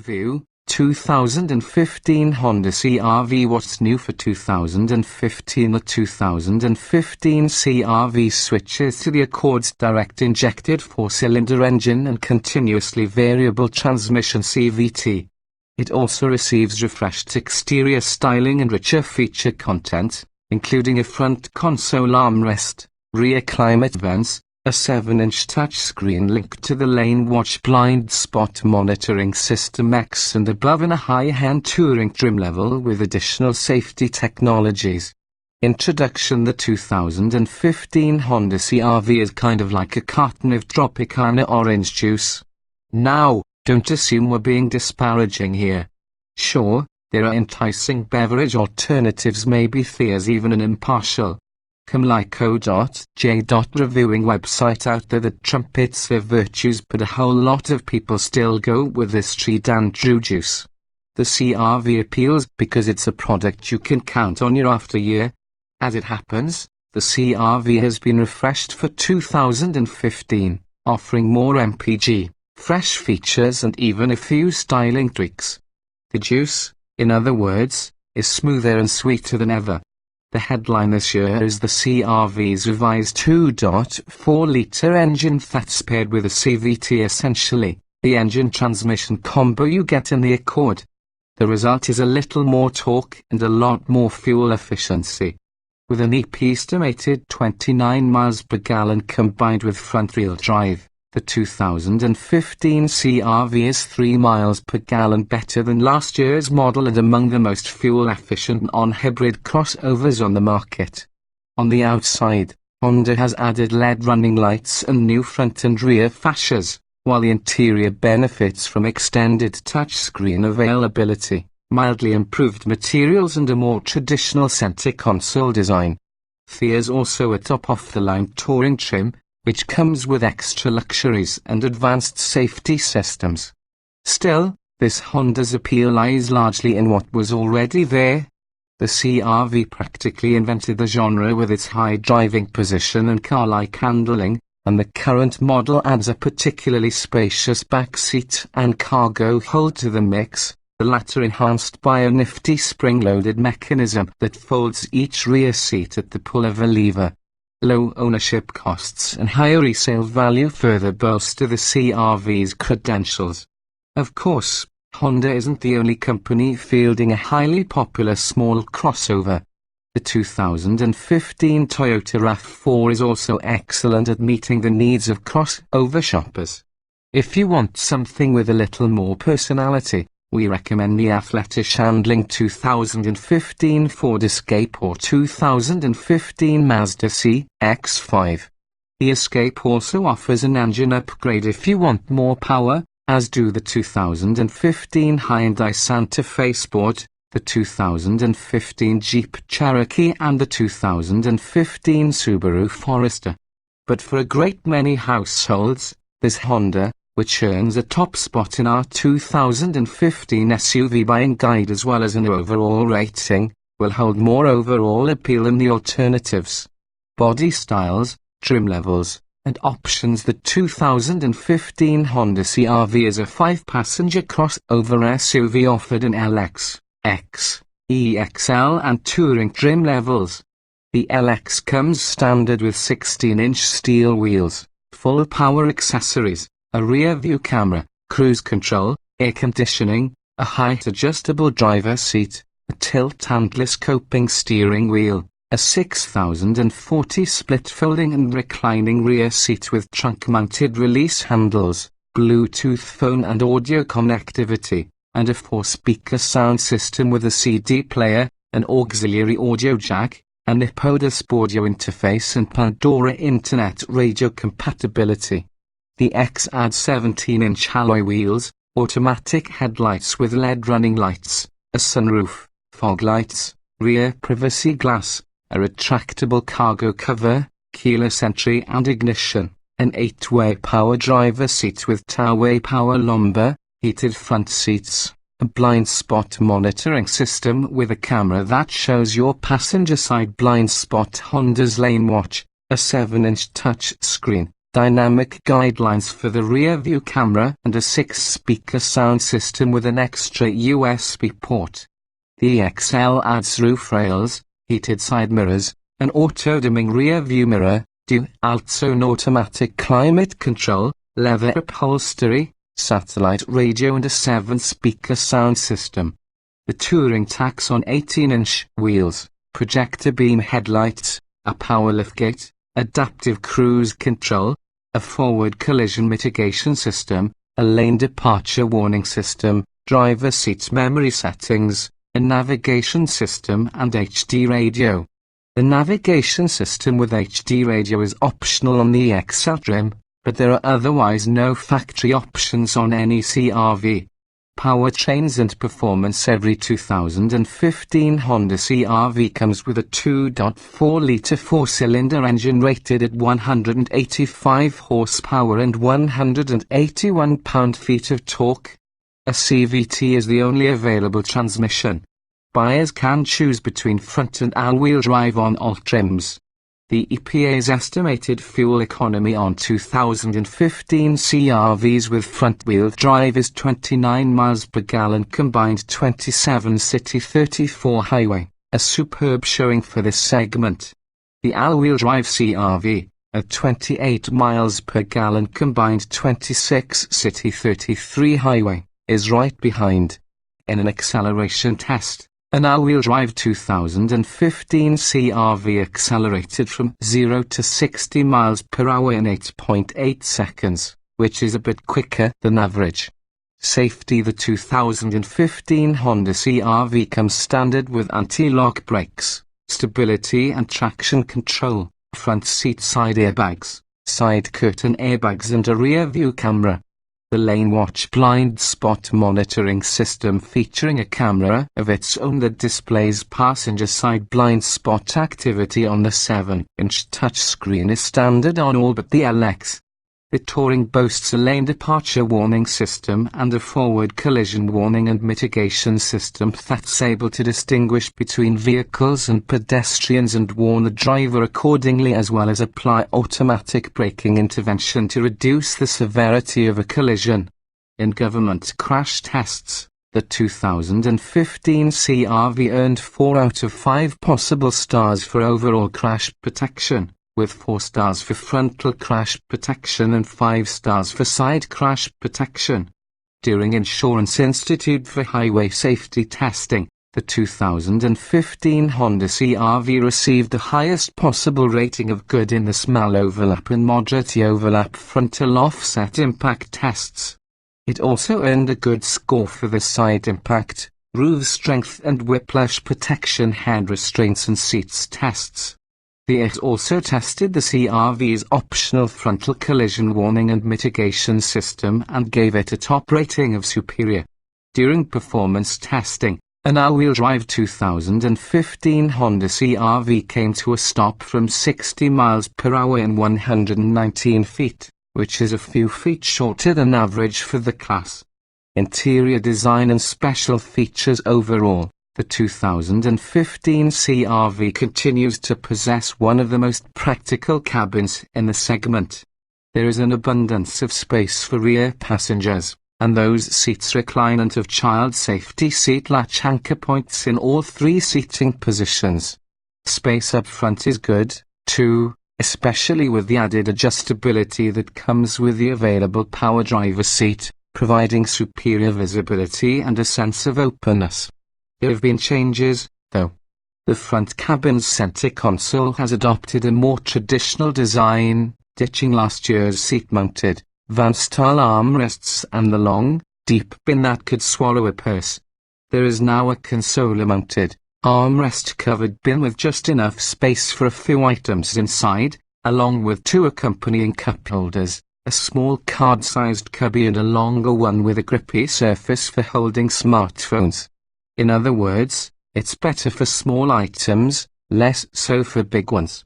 Review, 2015 Honda CR-V. What's new for 2015? The 2015 CR-V switches to the Accord's direct-injected four-cylinder engine and continuously variable transmission CVT. It also receives refreshed exterior styling and richer feature content, including a front console armrest, rear climate vents, a 7-inch touchscreen linked to the lane watch blind spot monitoring system X and above, and a high-end touring trim level with additional safety technologies. Introduction: the 2015 Honda CR-V is kind of like a carton of Tropicana orange juice. Now, don't assume we're being disparaging here. Sure, there are enticing beverage alternatives, maybe there's even an impartial Comlico.j. reviewing website out there that trumpets their virtues, but a whole lot of people still go with this Street Andrew juice. The CR-V appeals because it's a product you can count on year after year. As it happens, the CR-V has been refreshed for 2015, offering more MPG, fresh features and even a few styling tweaks. The juice, in other words, is smoother and sweeter than ever. The headline this year is the CR-V's revised 2.4-litre engine that's paired with a CVT, essentially the engine-transmission combo you get in the Accord. The result is a little more torque and a lot more fuel efficiency. With an estimated 29 miles per gallon combined with front-wheel drive, the 2015 CR-V is 3 miles per gallon better than last year's model and among the most fuel-efficient non-hybrid crossovers on the market. On the outside, Honda has added LED running lights and new front and rear fascias, while the interior benefits from extended touchscreen availability, mildly improved materials and a more traditional center console design. There's also a top-off-the-line touring trim, which comes with extra luxuries and advanced safety systems. Still, this Honda's appeal lies largely in what was already there. The CR-V practically invented the genre with its high driving position and car-like handling, and the current model adds a particularly spacious back seat and cargo hold to the mix, the latter enhanced by a nifty spring-loaded mechanism that folds each rear seat at the pull of a lever. Low ownership costs and higher resale value further bolster the CR-V's credentials. Of course, Honda isn't the only company fielding a highly popular small crossover. The 2015 Toyota RAV4 is also excellent at meeting the needs of crossover shoppers. If you want something with a little more personality, we recommend the athletic-handling 2015 Ford Escape or 2015 Mazda CX-5. The Escape also offers an engine upgrade if you want more power, as do the 2015 Hyundai Santa Fe Sport, the 2015 Jeep Cherokee and the 2015 Subaru Forester. But for a great many households, this Honda, which earns a top spot in our 2015 SUV buying guide as well as an overall rating, will hold more overall appeal than the alternatives. Body styles, trim levels, and options. The 2015 Honda CR-V is a 5-passenger crossover SUV offered in LX, X, EXL and touring trim levels. The LX comes standard with 16-inch steel wheels, full power accessories, a rear-view camera, cruise control, air conditioning, a height-adjustable driver seat, a tilt and telescoping steering wheel, a 6040 split-folding and reclining rear seat with trunk-mounted release handles, Bluetooth phone and audio connectivity, and a 4-speaker sound system with a CD player, an auxiliary audio jack, a Nipodis audio interface and Pandora Internet radio compatibility. The X adds 17-inch alloy wheels, automatic headlights with LED running lights, a sunroof, fog lights, rear privacy glass, a retractable cargo cover, keyless entry and ignition, an 8-way power driver seat with two-way power lumbar, heated front seats, a blind spot monitoring system with a camera that shows your passenger side blind spot, Honda's lane watch, a 7-inch touch screen, dynamic guidelines for the rear view camera and a 6-speaker sound system with an extra USB port. The EXL adds roof rails, heated side mirrors, an auto-dimming rear view mirror, dual-zone automatic climate control, leather upholstery, satellite radio and a 7-speaker sound system. The touring tax on 18-inch wheels, projector beam headlights, a power liftgate, adaptive cruise control, a forward collision mitigation system, a lane departure warning system, driver seat memory settings, a navigation system and HD radio. The navigation system with HD radio is optional on the EXL trim, but there are otherwise no factory options on any CR-V. Powertrains and performance. Every 2015 Honda CR-V comes with a 2.4-litre 4-cylinder engine rated at 185 horsepower and 181 pound-feet of torque. A CVT is the only available transmission. Buyers can choose between front and all-wheel drive on all trims. The EPA's estimated fuel economy on 2015 CR-Vs with front-wheel drive is 29 miles per gallon combined, 27 city, 34 highway, a superb showing for this segment. The all-wheel drive CR-V, at 28 miles per gallon combined, 26 city, 33 highway, is right behind. In an acceleration test, an all-wheel drive 2015 CR-V accelerated from 0 to 60 miles per hour in 8.8 seconds, which is a bit quicker than average. Safety. The 2015 Honda CR-V comes standard with anti-lock brakes, stability and traction control, front seat side airbags, side curtain airbags and a rear view camera. The Lane Watch blind spot monitoring system featuring a camera of its own that displays passenger side blind spot activity on the 7-inch touchscreen is standard on all but the LX. The Touring boasts a lane departure warning system and a forward collision warning and mitigation system that's able to distinguish between vehicles and pedestrians and warn the driver accordingly, as well as apply automatic braking intervention to reduce the severity of a collision. In government crash tests, the 2015 CR-V earned 4 out of 5 possible stars for overall crash protection, with 4 stars for frontal crash protection and 5 stars for side crash protection. During Insurance Institute for Highway Safety testing, the 2015 Honda CR-V received the highest possible rating of good in the small overlap and moderate overlap frontal offset impact tests. It also earned a good score for the side impact, roof strength and whiplash protection head restraints and seats tests. It also tested the CR-V's optional frontal collision warning and mitigation system and gave it a top rating of superior. During performance testing, an all-wheel drive 2015 Honda CR-V came to a stop from 60 miles per hour in 119 feet, which is a few feet shorter than average for the class. Interior design and special features. Overall, the 2015 CR-V continues to possess one of the most practical cabins in the segment. There is an abundance of space for rear passengers, and those seats recline and have child safety seat latch anchor points in all 3 seating positions. Space up front is good, too, especially with the added adjustability that comes with the available power driver seat, providing superior visibility and a sense of openness. There have been changes, though. The front cabin's center console has adopted a more traditional design, ditching last year's seat-mounted, van-style armrests and the long, deep bin that could swallow a purse. There is now a console-mounted, armrest-covered bin with just enough space for a few items inside, along with 2 accompanying cup holders, a small card-sized cubby and a longer one with a grippy surface for holding smartphones. In other words, it's better for small items, less so for big ones.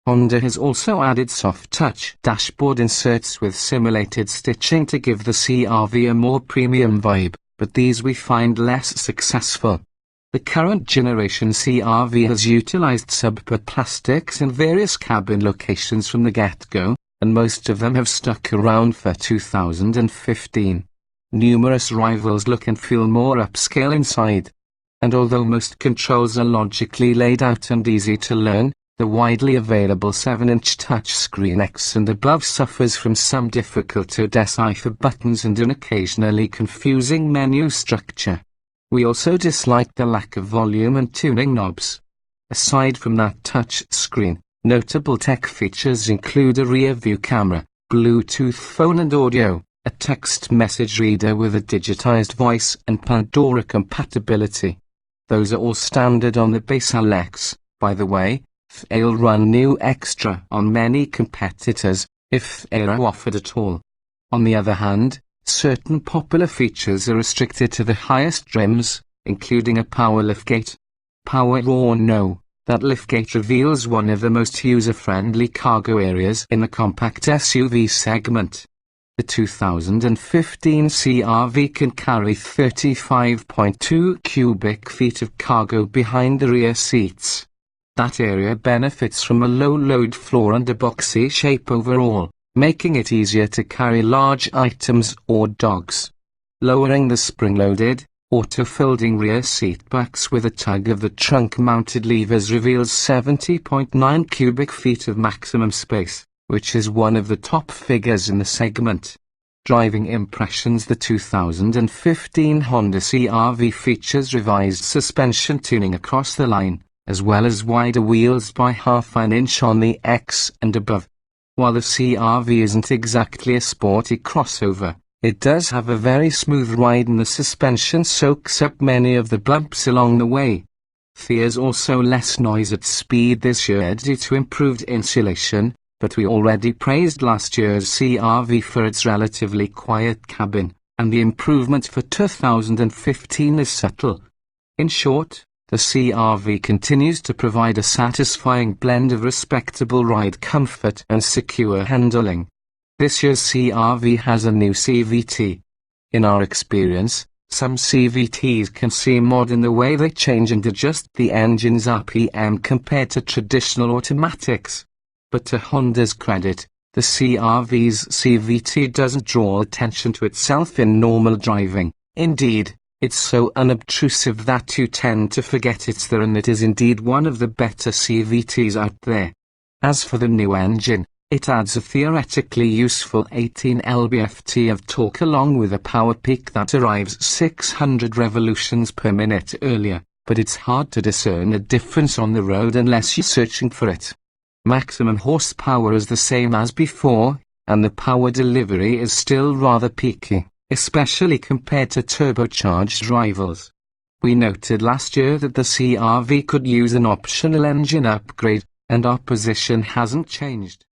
Honda has also added soft-touch dashboard inserts with simulated stitching to give the CR-V a more premium vibe, but these we find less successful. The current generation CR-V has utilized subper plastics in various cabin locations from the get-go, and most of them have stuck around for 2015. Numerous rivals look and feel more upscale inside. And although most controls are logically laid out and easy to learn, the widely available 7-inch touchscreen X and above suffers from some difficult to decipher buttons and an occasionally confusing menu structure. We also dislike the lack of volume and tuning knobs. Aside from that touch screen, notable tech features include a rear-view camera, Bluetooth phone and audio, a text message reader with a digitized voice and Pandora compatibility. Those are all standard on the base Alex. By the way, they'll run new extra on many competitors, if they are offered at all. On the other hand, certain popular features are restricted to the highest trims, including a power liftgate. Power or no, that liftgate reveals one of the most user-friendly cargo areas in the compact SUV segment. The 2015 CR-V can carry 35.2 cubic feet of cargo behind the rear seats. That area benefits from a low-load floor and a boxy shape overall, making it easier to carry large items or dogs. Lowering the spring-loaded, auto-folding rear seat backs with a tug of the trunk-mounted levers reveals 70.9 cubic feet of maximum space, which is one of the top figures in the segment. Driving impressions: the 2015 Honda CR-V features revised suspension tuning across the line, as well as wider wheels by half an inch on the X and above. While the CR-V isn't exactly a sporty crossover, it does have a very smooth ride and the suspension soaks up many of the bumps along the way. There's also less noise at speed this year due to improved insulation, but we already praised last year's CR-V for its relatively quiet cabin, and the improvement for 2015 is subtle. In short, the CR-V continues to provide a satisfying blend of respectable ride comfort and secure handling. This year's CR-V has a new CVT. In our experience, some CVTs can seem odd in the way they change and adjust the engine's RPM compared to traditional automatics. But to Honda's credit, the CR-V's CVT doesn't draw attention to itself in normal driving. Indeed, it's so unobtrusive that you tend to forget it's there, and it is indeed one of the better CVTs out there. As for the new engine, it adds a theoretically useful 18 lb-ft of torque along with a power peak that arrives 600 revolutions per minute earlier, but it's hard to discern a difference on the road unless you're searching for it. Maximum horsepower is the same as before, and the power delivery is still rather peaky, especially compared to turbocharged rivals. We noted last year that the CR-V could use an optional engine upgrade, and our position hasn't changed.